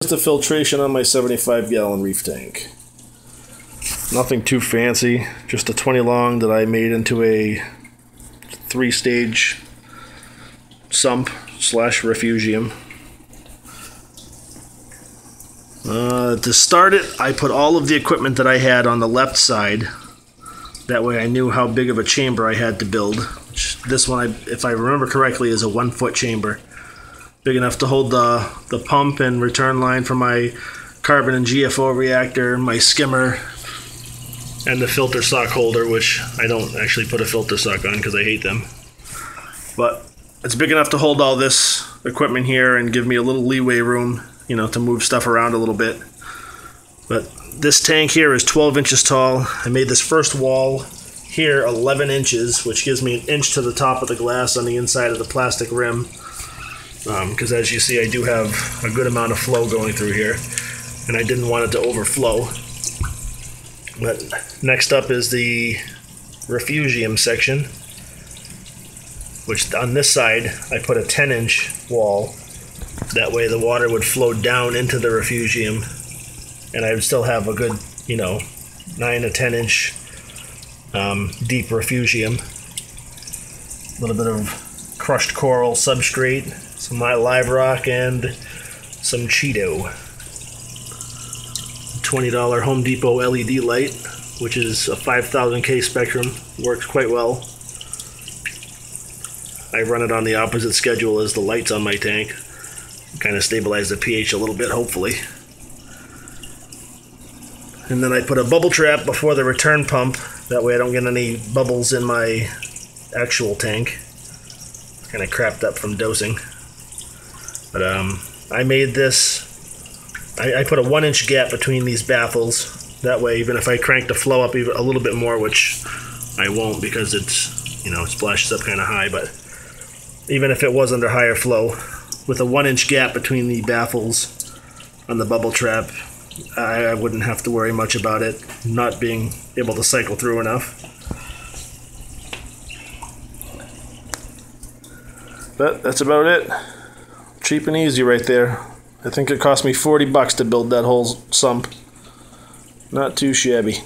the filtration on my 75-gallon Reef tank. Nothing too fancy, just a 20 long that I made into a 3-stage Sump / Refugium. To start it, I put all of the equipment that I had on the left side. That way I knew how big of a chamber I had to build. This one, if I remember correctly, is a 1-foot chamber. Big enough to hold the pump and return line for my carbon and GFO reactor, my skimmer, and the filter sock holder, which I don't actually put a filter sock on because I hate them. But it's big enough to hold all this equipment here and give me a little leeway room, you know, to move stuff around a little bit. But this tank here is 12 inches tall. I made this first wall here 11 inches, which gives me an inch to the top of the glass on the inside of the plastic rim. Because as you see, I do have a good amount of flow going through here, and I didn't want it to overflow. But next up is the Refugium section, which on this side I put a 10-inch wall. That way the water would flow down into the Refugium, and I would still have a good, you know, 9 to 10-inch deep Refugium. A little bit of crushed coral substrate, some live rock, and some Cheeto. $20 Home Depot LED light, which is a 5000K spectrum, works quite well. I run it on the opposite schedule as the lights on my tank. Kind of stabilize the pH a little bit, hopefully. And then I put a bubble trap before the return pump. That way I don't get any bubbles in my actual tank. Kind of crapped up from dosing. But I made this. I put a 1-inch gap between these baffles. That way, even if I crank the flow up even a little bit more, which I won't because it's, you know, it splashes up kind of high, but even if it was under higher flow, with a 1-inch gap between the baffles on the bubble trap, I wouldn't have to worry much about it not being able to cycle through enough. But that's about it. Cheap and easy right there. I think it cost me $40 to build that whole sump. Not too shabby.